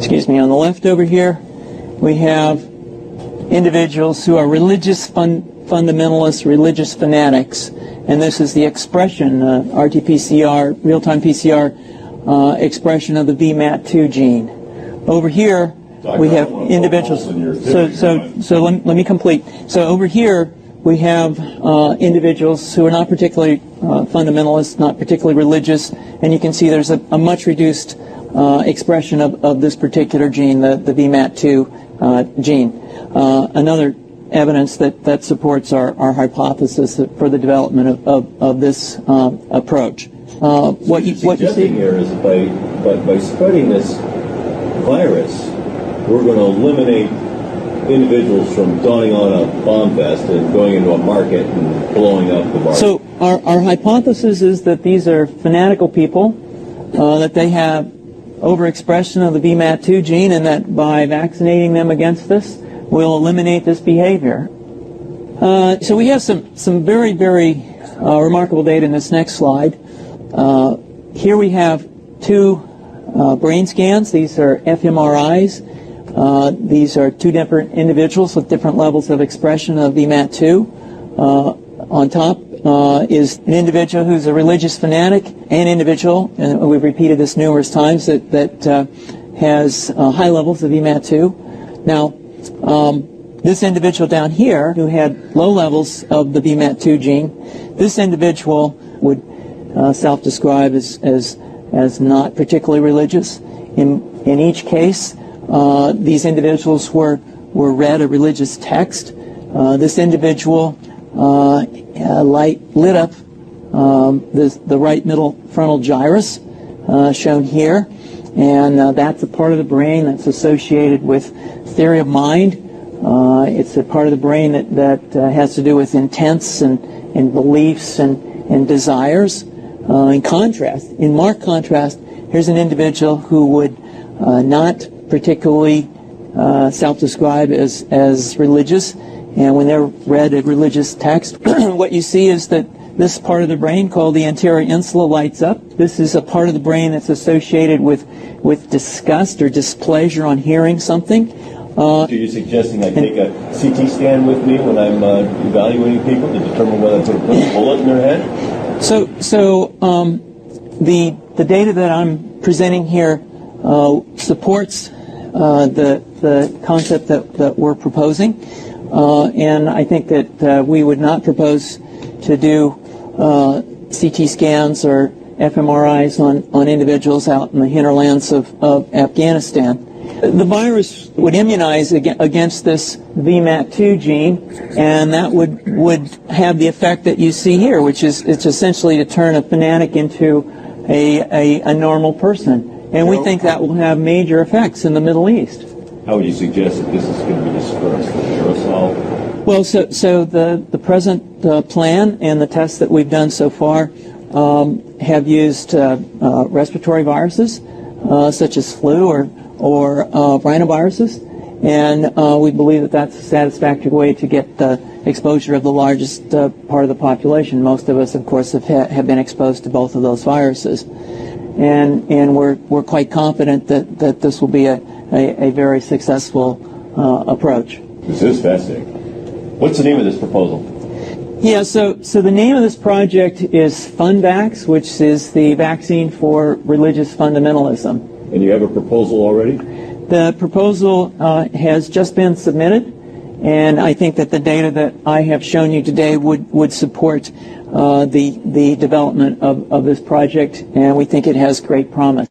excuse me, on the left over here, we have individuals who are religious fundamentalists, religious fanatics, and this is the expression, RT-PCR, real-time PCR expression of the VMAT2 gene. Over here, we have individuals. So let me complete. So over here, we have individuals who are not particularly fundamentalist, not particularly religious, and you can see there's a much reduced expression of this particular gene, the VMAT2 gene. Another evidence that supports our hypothesis for the development of this approach. What you see here is by spreading this virus, we're going to eliminate individuals from donning on a bomb vest and going into a market and blowing up the market. So our hypothesis is that these are fanatical people, that they have overexpression of the VMAT2 gene, and that by vaccinating them against this, we'll eliminate this behavior. So we have some very, very remarkable data in this next slide. Here we have two brain scans. These are fMRIs. These are two different individuals with different levels of expression of VMAT2. On top is an individual who's a religious fanatic, an individual, and we've repeated this numerous times, that has high levels of VMAT2. Now, this individual down here who had low levels of the VMAT2 gene, this individual would self-describe as not particularly religious. In each case, these individuals were read a religious text. This individual lit up the right middle frontal gyrus, shown here, and that's a part of the brain that's associated with theory of mind. It's a part of the brain that has to do with intents and beliefs and desires. In marked contrast, here's an individual who would not particularly self-describe as religious, and when they're read a religious text, what you see is that this part of the brain called the anterior insula lights up. This is a part of the brain that's associated with disgust or displeasure on hearing something. Are you suggesting I take a CT scan with me when I'm evaluating people to determine whether to put a bullet in their head? So the data that I'm presenting here supports the concept that we're proposing, and I think that we would not propose to do CT scans or fMRIs on individuals out in the hinterlands of Afghanistan. The virus would immunize against this VMAT2 gene, and that would have the effect that you see here, which is it's essentially to turn a fanatic into a normal person. And we think that will have major effects in the Middle East. How would you suggest that this is going to be dispersed? Aerosol? Well, so the present plan and the tests that we've done so far have used respiratory viruses, such as flu or rhinoviruses, and we believe that that's a satisfactory way to get the exposure of the largest part of the population. Most of us, of course, have been exposed to both of those viruses, and we're quite confident that this will be a very successful approach. This is fascinating. What's the name of this proposal? Yeah, so the name of this project is FunVax, which is the vaccine for religious fundamentalism. And you have a proposal already? The proposal has just been submitted, and I think that the data that I have shown you today would support the development of this project, and we think it has great promise.